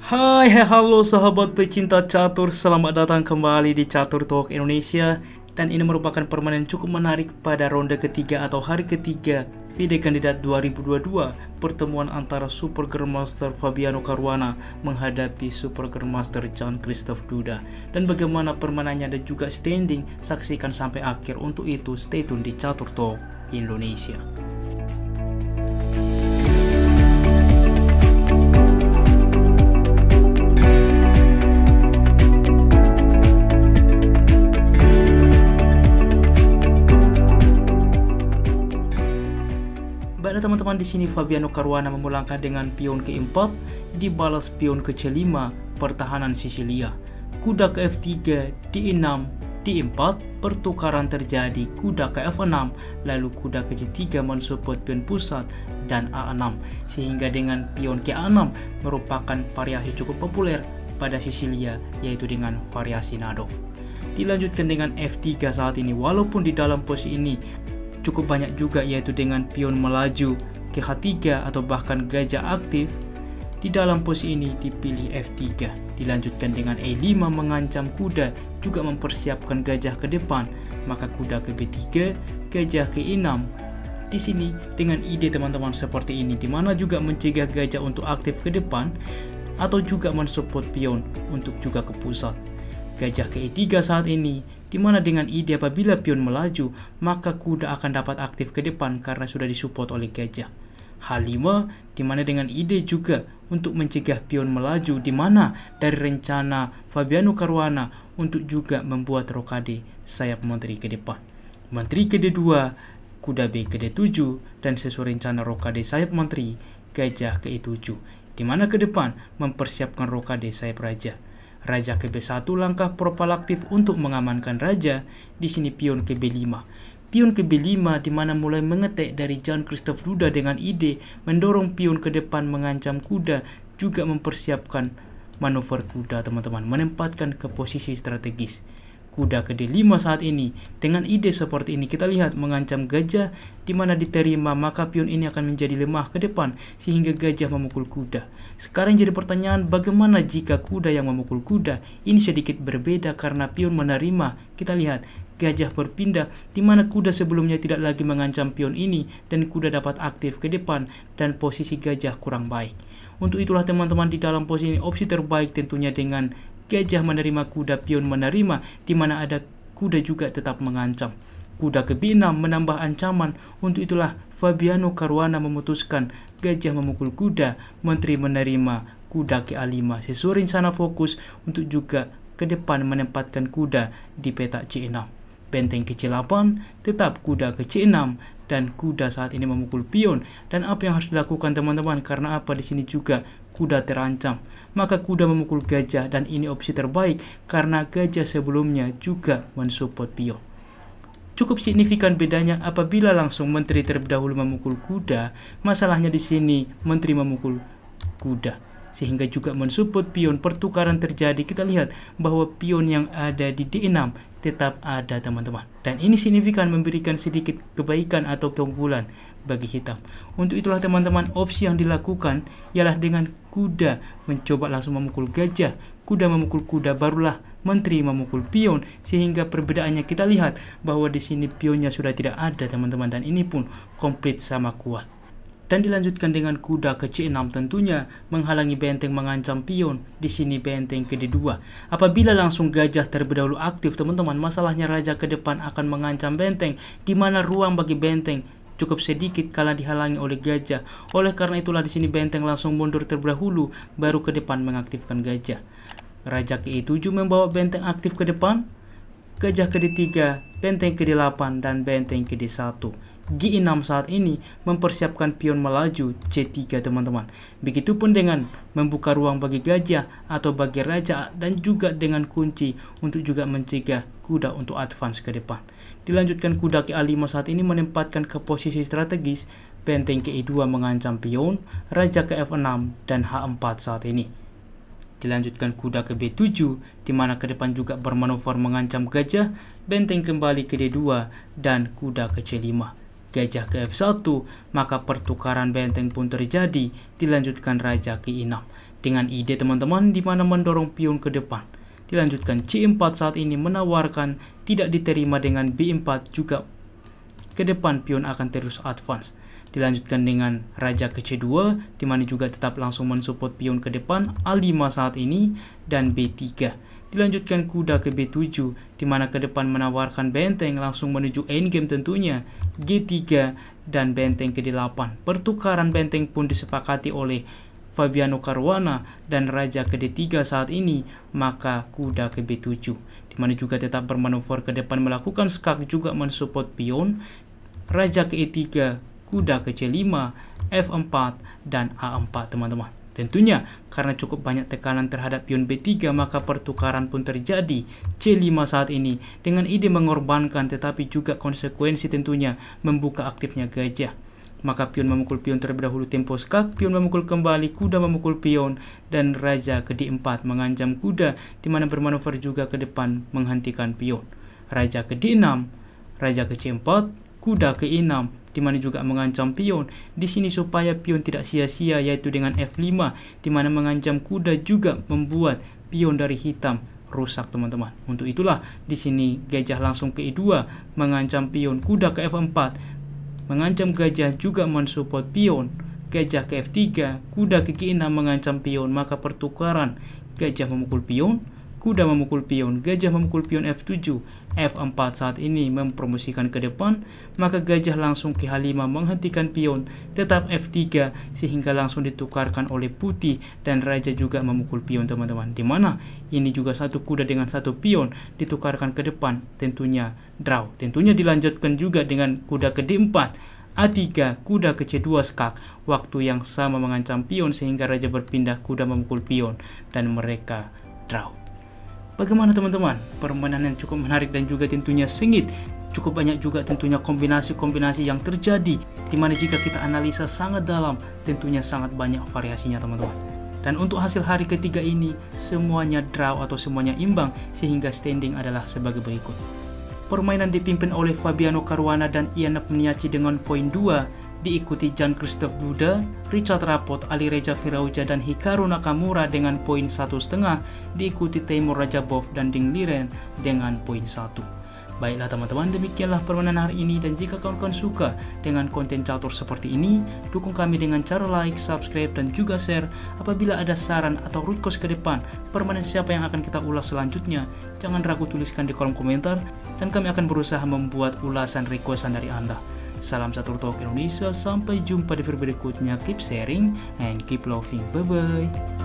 Halo sahabat pecinta catur, selamat datang kembali di Catur Talk Indonesia. Dan ini merupakan permainan cukup menarik pada ronde ketiga atau hari ketiga FIDE Kandidat 2022. Pertemuan antara Super Grandmaster Fabiano Caruana menghadapi Super Grandmaster Jan-Christoph Duda. Dan bagaimana permainannya dan juga standing, saksikan sampai akhir. Untuk itu stay tune di Catur Talk Indonesia. Baiklah teman-teman, di sini Fabiano Caruana memulangkan dengan pion ke-4, dibalas pion ke-5, pertahanan Sisilia. Kuda ke F3, D6, D4, pertukaran terjadi, kuda ke F6, lalu kuda ke G3 mensupport pion pusat dan A6. Sehingga dengan pion ke A6 merupakan variasi cukup populer pada Sisilia, yaitu dengan variasi Nadov. Dilanjutkan dengan F3 saat ini, walaupun di dalam posisi ini cukup banyak juga, yaitu dengan pion melaju ke H3 atau bahkan gajah aktif. Di dalam posisi ini dipilih F3. Dilanjutkan dengan E5 mengancam kuda, juga mempersiapkan gajah ke depan, maka kuda ke B3, gajah ke E6. Di sini dengan ide teman-teman seperti ini, dimana juga mencegah gajah untuk aktif ke depan atau juga mensupport pion untuk juga ke pusat. Gajah ke E3 saat ini, dimana dengan ide apabila pion melaju, maka kuda akan dapat aktif ke depan karena sudah disupport oleh gajah. H5, dimana dengan ide juga untuk mencegah pion melaju, dimana dari rencana Fabiano Caruana untuk juga membuat rokade sayap menteri ke depan. Menteri ke D2, kuda B ke D7, dan sesuai rencana rokade sayap menteri, gajah ke E7, dimana ke depan mempersiapkan rokade sayap raja. Raja ke B1, langkah propalaktif untuk mengamankan raja. Di sini pion ke B5. Pion ke B5 di mana mulai mengetek dari Jan-Christoph Duda dengan ide mendorong pion ke depan mengancam kuda, juga mempersiapkan manuver kuda teman-teman, menempatkan ke posisi strategis. Kuda ke D5 saat ini dengan ide seperti ini, kita lihat mengancam gajah, di mana diterima maka pion ini akan menjadi lemah ke depan sehingga gajah memukul kuda. Sekarang jadi pertanyaan, bagaimana jika kuda yang memukul kuda? Ini sedikit berbeda karena pion menerima. Kita lihat gajah berpindah, di mana kuda sebelumnya tidak lagi mengancam pion ini dan kuda dapat aktif ke depan dan posisi gajah kurang baik. Untuk itulah teman-teman, di dalam posisi ini opsi terbaik tentunya dengan gajah menerima kuda, pion menerima, di mana ada kuda juga tetap mengancam. Kuda ke B6 menambah ancaman. Untuk itulah Fabiano Caruana memutuskan gajah memukul kuda, menteri menerima, kuda ke A5 sesuai rencana fokus untuk juga ke depan menempatkan kuda di petak C6. Benteng ke C8, tetap kuda ke C6 dan kuda saat ini memukul pion. Dan apa yang harus dilakukan teman-teman? Karena apa, di sini juga kuda terancam, maka kuda memukul gajah, dan ini opsi terbaik karena gajah sebelumnya juga mensupport pion. Cukup signifikan bedanya apabila langsung menteri terlebih dahulu memukul kuda. Masalahnya di sini menteri memukul kuda sehingga juga mensupport pion, pertukaran terjadi. Kita lihat bahwa pion yang ada di D6 tetap ada teman-teman, dan ini signifikan memberikan sedikit kebaikan atau keunggulan bagi hitam. Untuk itulah teman-teman, opsi yang dilakukan ialah dengan kuda mencoba langsung memukul gajah, kuda memukul kuda, barulah menteri memukul pion, sehingga perbedaannya kita lihat bahwa di sini pionnya sudah tidak ada teman-teman, dan ini pun komplit sama kuat. Dan dilanjutkan dengan kuda ke C6, tentunya menghalangi benteng mengancam pion. Di sini benteng ke D2. Apabila langsung gajah terlebih dahulu aktif teman-teman, masalahnya raja ke depan akan mengancam benteng, di mana ruang bagi benteng cukup sedikit kala dihalangi oleh gajah. Oleh karena itulah di sini benteng langsung mundur terlebih dahulu, baru ke depan mengaktifkan gajah. Raja ke E7 membawa benteng aktif ke depan, gajah ke D3, benteng ke D8, dan benteng ke D1. G6 saat ini mempersiapkan pion melaju C3 teman-teman. Begitupun dengan membuka ruang bagi gajah atau bagi raja, dan juga dengan kunci untuk juga mencegah kuda untuk advance ke depan. Dilanjutkan kuda ke A5 saat ini menempatkan ke posisi strategis, benteng ke E2 mengancam pion, raja ke F6 dan H4 saat ini. Dilanjutkan kuda ke B7, di mana ke depan juga bermanuver mengancam gajah, benteng kembali ke D2 dan kuda ke C5. Gajah ke F1, maka pertukaran benteng pun terjadi. Dilanjutkan raja ke E6. dengan ide teman-teman di mana mendorong pion ke depan. Dilanjutkan C4 saat ini menawarkan tidak diterima dengan B4 juga ke depan pion akan terus advance. Dilanjutkan dengan raja ke C2 di mana juga tetap langsung mensupport pion ke depan A5 saat ini dan B3. Dilanjutkan kuda ke B7 di mana ke depan menawarkan benteng langsung menuju endgame tentunya G3 dan benteng ke 8. Pertukaran benteng pun disepakati oleh Fabiano Caruana dan raja ke D3 saat ini, maka kuda ke B7 di mana juga tetap bermanuver ke depan melakukan skak juga mensupport pion, raja ke E3, kuda ke C5, F4 dan A4 teman-teman. Tentunya karena cukup banyak tekanan terhadap pion B3 maka pertukaran pun terjadi C5 saat ini dengan ide mengorbankan tetapi juga konsekuensi tentunya membuka aktifnya gajah. Maka pion memukul pion terlebih dahulu tempo skak, pion memukul kembali, kuda memukul pion dan raja ke D4 mengancam kuda di mana bermanuver juga ke depan menghentikan pion. Raja ke D6, raja ke C4, kuda ke E6 di mana juga mengancam pion di sini supaya pion tidak sia-sia yaitu dengan F5 di mana mengancam kuda juga membuat pion dari hitam rusak teman-teman. Untuk itulah di sini gajah langsung ke E2 mengancam pion, kuda ke F4 mengancam gajah juga mensupport pion, gajah ke F3, kuda ke G6 mengancam pion, maka pertukaran gajah memukul pion, kuda memukul pion, gajah memukul pion F7, F4 saat ini mempromosikan ke depan, maka gajah langsung ke H5 menghentikan pion, tetap F3 sehingga langsung ditukarkan oleh putih dan raja juga memukul pion teman-teman. Dimana ini juga satu kuda dengan satu pion ditukarkan ke depan, tentunya draw. Tentunya dilanjutkan juga dengan kuda ke D4, A3, kuda ke C2 skak, waktu yang sama mengancam pion sehingga raja berpindah kuda memukul pion dan mereka draw. Bagaimana teman-teman? Permainan yang cukup menarik dan juga tentunya sengit. Cukup banyak juga tentunya kombinasi-kombinasi yang terjadi, dimana jika kita analisa sangat dalam, tentunya sangat banyak variasinya teman-teman. Dan untuk hasil hari ketiga ini, semuanya draw atau semuanya imbang, sehingga standing adalah sebagai berikut. Permainan dipimpin oleh Fabiano Caruana dan Ian Nepomniachtchi dengan poin 2, diikuti Jan-Christophe Duda, Richard Rapport, Ali Reza Firauja dan Hikaru Nakamura dengan poin 1,5, diikuti Teimur Rajabov dan Ding Liren dengan poin 1. Baiklah teman-teman, demikianlah permainan hari ini, dan jika kawan-kawan suka dengan konten catur seperti ini, dukung kami dengan cara like, subscribe, dan juga share. Apabila ada saran atau request ke depan permainan siapa yang akan kita ulas selanjutnya, jangan ragu tuliskan di kolom komentar dan kami akan berusaha membuat ulasan requestan dari Anda. Salam Catur Talk Indonesia, sampai jumpa di video berikutnya. Keep sharing and keep loving. Bye bye.